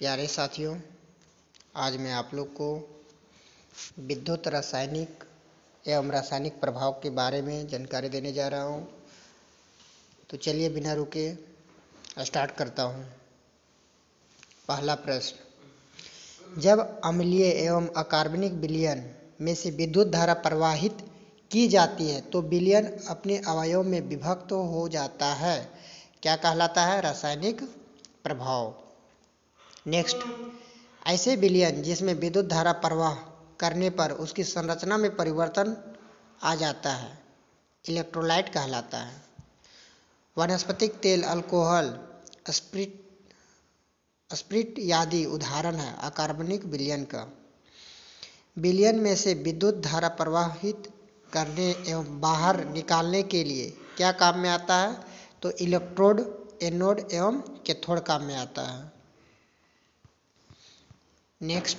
प्यारे साथियों, आज मैं आप लोग को विद्युत रासायनिक एवं रासायनिक प्रभाव के बारे में जानकारी देने जा रहा हूँ। तो चलिए बिना रुके स्टार्ट करता हूँ। पहला प्रश्न, जब अम्लीय एवं अकार्बनिक विलयन में से विद्युत धारा प्रवाहित की जाती है तो विलयन अपने अवयव में विभक्त हो जाता है। क्या कहलाता है? रासायनिक प्रभाव। नेक्स्ट, ऐसे विलयन जिसमें विद्युत धारा प्रवाह करने पर उसकी संरचना में परिवर्तन आ जाता है इलेक्ट्रोलाइट कहलाता है। वनस्पतिक तेल, अल्कोहल, स्प्रिट आदि उदाहरण है अकार्बनिक विलयन का। विलयन में से विद्युत धारा प्रवाहित करने एवं बाहर निकालने के लिए क्या काम में आता है? तो इलेक्ट्रोड, एनोड एवं कैथोड काम में आता है। नेक्स्ट,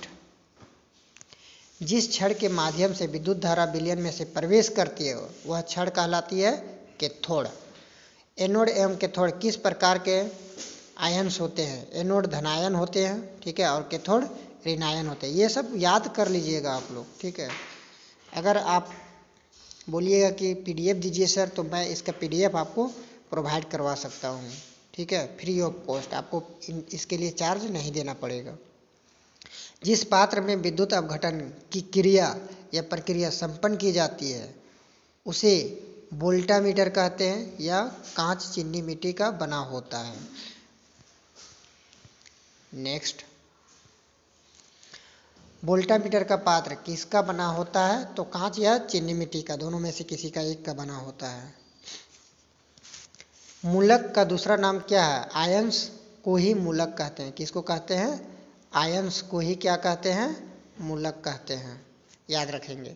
जिस छड़ के माध्यम से विद्युत धारा विलयन में से प्रवेश करती है वह छड़ कहलाती है कैथोड। एनोड एवं कैथोड किस प्रकार के आयन्स होते हैं? एनोड धनायन होते हैं, ठीक है, और कैथोड ऋणायन होते हैं। ये सब याद कर लीजिएगा आप लोग, ठीक है। अगर आप बोलिएगा कि पीडीएफ दीजिए सर, तो मैं इसका पीडीएफ आपको प्रोवाइड करवा सकता हूँ, ठीक है, फ्री ऑफ कॉस्ट। आपको इसके लिए चार्ज नहीं देना पड़ेगा। जिस पात्र में विद्युत अपघटन की क्रिया या प्रक्रिया संपन्न की जाती है उसे वोल्टामीटर कहते हैं या कांच चीनी मिट्टी का बना होता है। नेक्स्ट, वोल्टामीटर का पात्र किसका बना होता है? तो कांच या चीनी मिट्टी का, दोनों में से किसी का एक का बना होता है। मूलक का दूसरा नाम क्या है? आयंस को ही मूलक कहते हैं। किसको कहते हैं? आयंस को ही क्या कहते हैं? मूलक कहते हैं। याद रखेंगे।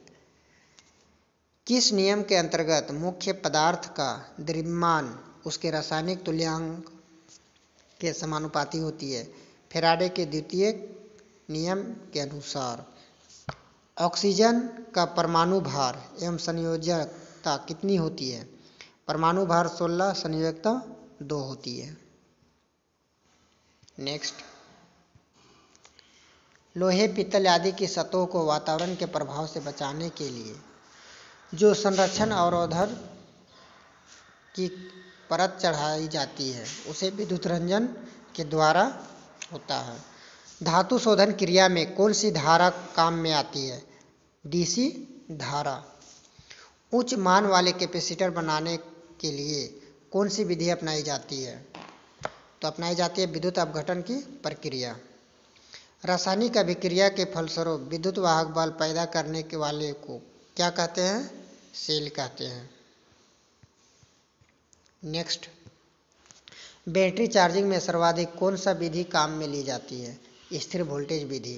किस नियम के अंतर्गत मुख्य पदार्थ का द्रव्यमान उसके रासायनिक तुल्यांक के समानुपाती होती है? फैराडे के द्वितीय नियम के अनुसार। ऑक्सीजन का परमाणु भार एवं संयोजकता कितनी होती है? परमाणु भार 16, संयोजकता 2 होती है। नेक्स्ट, लोहे, पीतल आदि की सतहों को वातावरण के प्रभाव से बचाने के लिए जो संरक्षण अवरोधन की परत चढ़ाई जाती है उसे विद्युत रंजन के द्वारा होता है। धातु शोधन क्रिया में कौन सी धारा काम में आती है? डीसी धारा। उच्च मान वाले कैपेसिटर बनाने के लिए कौन सी विधि अपनाई जाती है? तो अपनाई जाती है विद्युत अपघटन की प्रक्रिया। रासायनिक अभिक्रिया के फलस्वरूप विद्युत वाहक बल पैदा करने के वाले को क्या कहते हैं? सेल कहते हैं। नेक्स्ट, बैटरी चार्जिंग में सर्वाधिक कौन सा विधि काम में ली जाती है? स्थिर वोल्टेज विधि।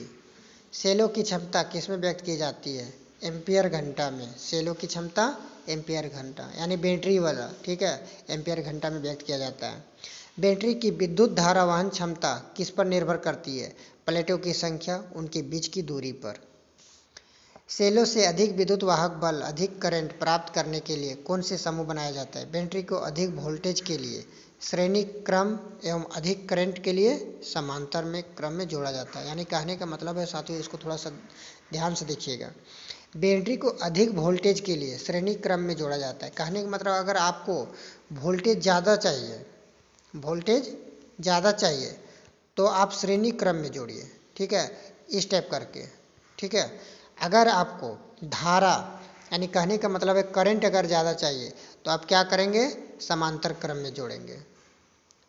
सेलों की क्षमता किस में व्यक्त की जाती है? एम्पियर घंटा में। सेलों की क्षमता एम्पियर घंटा, यानी बैटरी वाला, ठीक है, एम्पियर घंटा में व्यक्त किया जाता है। बैटरी की विद्युत धारा वहन क्षमता किस पर निर्भर करती है? प्लेटों की संख्या, उनके बीच की दूरी पर। सेलों से अधिक विद्युत वाहक बल, अधिक करंट प्राप्त करने के लिए कौन से समूह बनाया जाता है? बैटरी को अधिक वोल्टेज के लिए श्रेणी क्रम एवं अधिक करंट के लिए समांतर में क्रम में जोड़ा जाता है। यानी कहने का मतलब है साथियों, इसको थोड़ा सा ध्यान से देखिएगा। बैटरी को अधिक वोल्टेज के लिए श्रेणी क्रम में जोड़ा जाता है। कहने का मतलब अगर आपको वोल्टेज ज़्यादा चाहिए तो आप श्रेणी क्रम में जोड़िए, ठीक है, इस टाइप करके, ठीक है। अगर आपको धारा, यानी कहने का मतलब है करंट अगर ज़्यादा चाहिए तो आप क्या करेंगे? समांतर क्रम में जोड़ेंगे,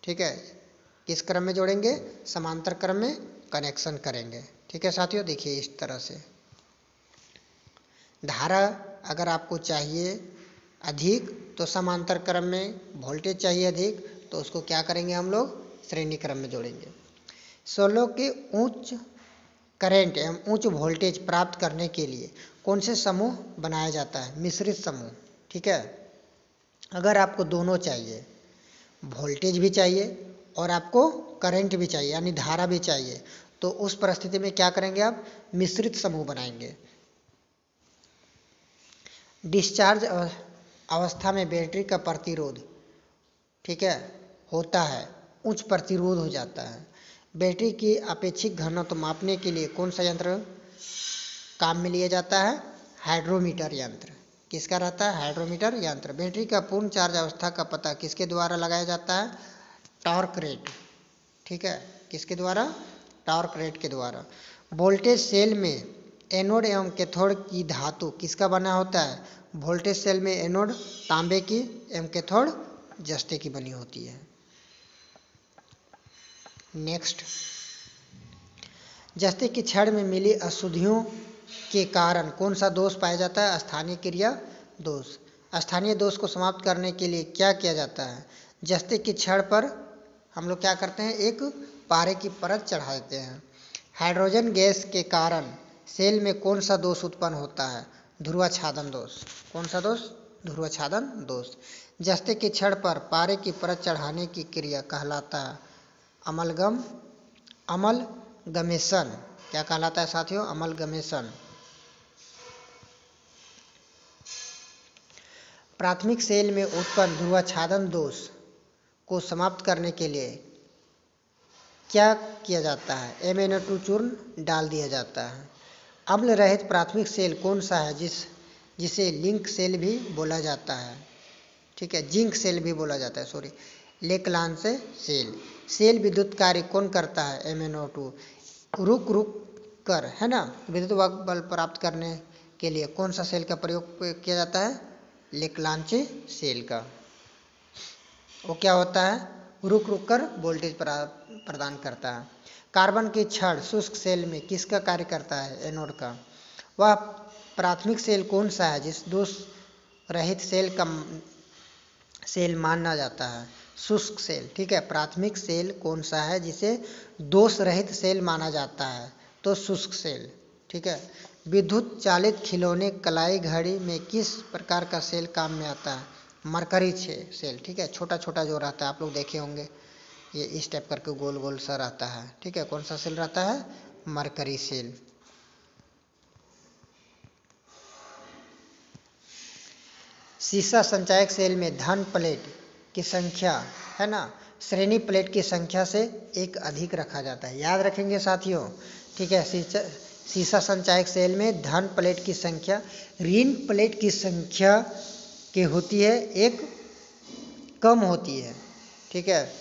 ठीक है। किस क्रम में जोड़ेंगे? समांतर क्रम में कनेक्शन करेंगे, ठीक है साथियों। देखिए इस तरह से धारा अगर आपको चाहिए अधिक तो समांतर क्रम में, वोल्टेज चाहिए अधिक तो उसको क्या करेंगे हम लोग? श्रेणी क्रम में जोड़ेंगे। सोलर के उच्च करंट एवं उच्च वोल्टेज प्राप्त करने के लिए कौन से समूह बनाया जाता है? मिश्रित समूह, ठीक है। अगर आपको दोनों चाहिए, वोल्टेज भी चाहिए और आपको करंट भी चाहिए यानी धारा भी चाहिए, तो उस परिस्थिति में क्या करेंगे आप? मिश्रित समूह बनाएंगे। डिस्चार्ज अवस्था में बैटरी का प्रतिरोध, ठीक है, होता है, उच्च प्रतिरोध हो जाता है। बैटरी की अपेक्षित घनत्व मापने के लिए कौन सा यंत्र काम में लिया जाता है? हाइड्रोमीटर यंत्र। किसका रहता है? हाइड्रोमीटर यंत्र। बैटरी का पूर्ण चार्ज अवस्था का पता किसके द्वारा लगाया जाता है? Torque rate. ठीक है, किसके द्वारा? टॉर्क रेट के द्वारा। वोल्टेज सेल में एनोड एवं कैथोड की धातु किसका बना होता है? वोल्टेज सेल में एनोड तांबे की एवं कैथोड जस्ते की बनी होती है। नेक्स्ट, जस्ते की छड़ में मिली अशुद्धियों के कारण कौन सा दोष पाया जाता है? स्थानीय क्रिया दोष। स्थानीय दोष को समाप्त करने के लिए क्या किया जाता है? जस्ते की छड़ पर हम लोग क्या करते हैं? एक पारे की परत चढ़ा देते हैं। हाइड्रोजन गैस के कारण सेल में कौन सा दोष उत्पन्न होता है? ध्रुवाच्छादन दोष। कौन सा दोष? ध्रुवाच्छादन दोष। जस्ते की छड़ पर पारे की परत चढ़ाने की क्रिया कहलाता है अमलगमेशन। क्या कहलाता है साथियों? अमलगमेशन। प्राथमिक सेल में उत्पन्न ध्रुवाच्छादन दोष को समाप्त करने के लिए क्या किया जाता है? MnO2 चूर्ण डाल दिया जाता है। अम्ल रहित प्राथमिक सेल कौन सा है जिसे लिंक सेल भी बोला जाता है? ठीक है, जिंक सेल भी बोला जाता है, सॉरी, लेक्लांस सेल। सेल विद्युत कार्य कौन करता है? MnO2 रुक कर, है ना, विद्युत बल प्राप्त करने के लिए कौन सा सेल का प्रयोग किया जाता है? लेक्लांच सेल का। वो क्या होता है? रुक कर वोल्टेज प्रदान करता है। कार्बन की छड़ शुष्क सेल में किसका कार्य करता है? एनोड का। वह प्राथमिक सेल कौन सा है जिस दोष रहित सेल माना जाता है? शुष्क सेल। ठीक है, प्राथमिक सेल कौन सा है जिसे दोष रहित सेल माना जाता है? तो शुष्क सेल। ठीक है। विद्युत चालित खिलौने, कलाई, घड़ी में किस प्रकार का सेल काम में आता है? Mercury cell. ठीक है, छोटा छोटा जो रहता है, आप लोग देखे होंगे, ये इस टाइप करके गोल गोल सा रहता है। ठीक है, कौन सा सेल रहता है? Mercury cell. सीसा संचायक सेल में धन प्लेट की संख्या, है ना, श्रेणी प्लेट की संख्या से एक अधिक रखा जाता है। याद रखेंगे साथियों। ठीक है, सीसा संचायक सेल में धन प्लेट की संख्या ऋण प्लेट की संख्या की होती है, एक कम होती है। ठीक है,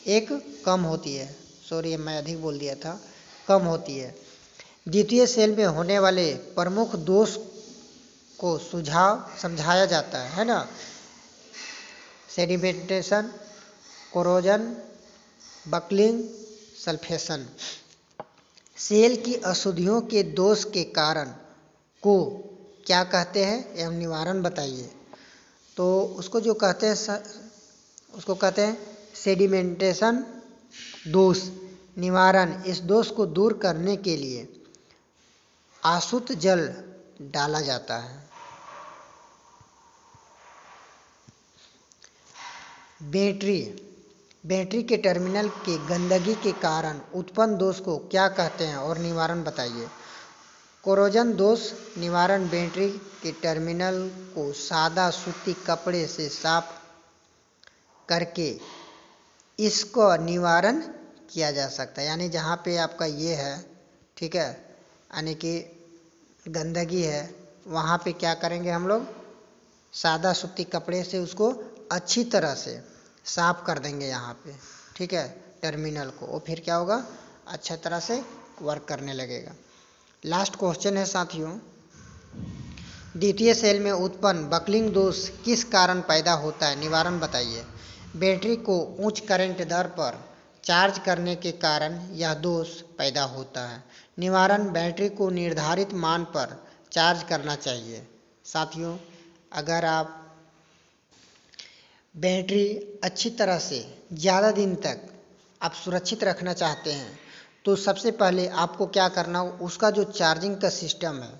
एक कम होती है, सॉरी मैं अधिक बोल दिया था, कम होती है। द्वितीय सेल में होने वाले प्रमुख दोष को समझाया जाता है ना, sedimentation, corrosion, buckling, sulphation. Cell की अशुद्धियों के दोष के कारण को क्या कहते हैं एवं निवारण बताइए। तो उसको जो कहते हैं उसको कहते हैं सेडिमेंटेशन दोष। निवारण, इस दोष को दूर करने के लिए आसुत जल डाला जाता है। बैटरी के टर्मिनल के गंदगी के कारण उत्पन्न दोष को क्या कहते हैं और निवारण बताइए। कोरोजन दोष निवारण, बैटरी के टर्मिनल को सादा सूती कपड़े से साफ करके इसको निवारण किया जा सकता है। यानी जहाँ पे आपका ये है, ठीक है, यानी कि गंदगी है, वहाँ पे क्या करेंगे हम लोग, सादा सूती कपड़े से उसको अच्छी तरह से साफ कर देंगे यहाँ पे। ठीक है, टर्मिनल को, और फिर क्या होगा, अच्छा तरह से वर्क करने लगेगा। लास्ट क्वेश्चन है साथियों, द्वितीय सेल में उत्पन्न बकलिंग दोष किस कारण पैदा होता है, निवारण बताइए। बैटरी को उच्च करंट दर पर चार्ज करने के कारण यह दोष पैदा होता है। निवारण, बैटरी को निर्धारित मान पर चार्ज करना चाहिए। साथियों, अगर आप बैटरी अच्छी तरह से ज़्यादा दिन तक आप सुरक्षित रखना चाहते हैं तो सबसे पहले आपको क्या करना, उसका जो चार्जिंग का सिस्टम है,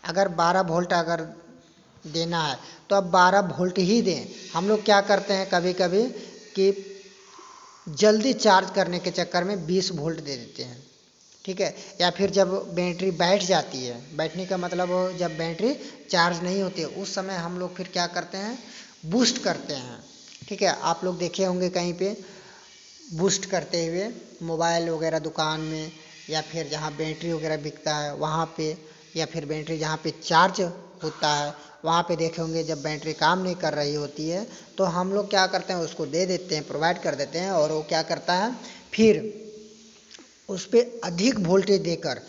अगर 12 वोल्ट अगर देना है तो आप 12 वोल्ट ही दें। हम लोग क्या करते हैं कभी कभी कि जल्दी चार्ज करने के चक्कर में 20 वोल्ट दे देते हैं। ठीक है, या फिर जब बैटरी बैठ जाती है, बैठने का मतलब हो जब बैटरी चार्ज नहीं होती है, उस समय हम लोग फिर क्या करते हैं, बूस्ट करते हैं। ठीक है, आप लोग देखे होंगे कहीं पे बूस्ट करते हुए मोबाइल वगैरह दुकान में, या फिर जहाँ बैटरी वगैरह बिकता है वहाँ पे, या फिर बैटरी जहाँ पे चार्ज होता है वहाँ पे देखे होंगे जब बैटरी काम नहीं कर रही होती है तो हम लोग क्या करते हैं, उसको दे देते हैं, प्रोवाइड कर देते हैं, और वो क्या करता है फिर उस पर अधिक वोल्टेज देकर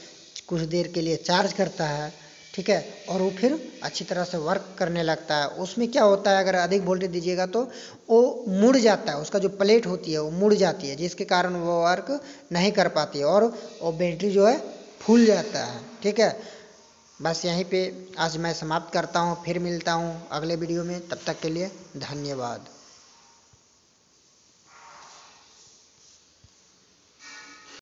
कुछ देर के लिए चार्ज करता है, ठीक है, और वो फिर अच्छी तरह से वर्क करने लगता है। उसमें क्या होता है, अगर अधिक वोल्टेज दीजिएगा तो वो मुड़ जाता है, उसका जो प्लेट होती है वो मुड़ जाती है, जिसके कारण वो वर्क नहीं कर पाती है और वो बैटरी जो है फूल जाता है। ठीक है, बस यहीं पे आज मैं समाप्त करता हूँ, फिर मिलता हूँ अगले वीडियो में, तब तक के लिए धन्यवाद।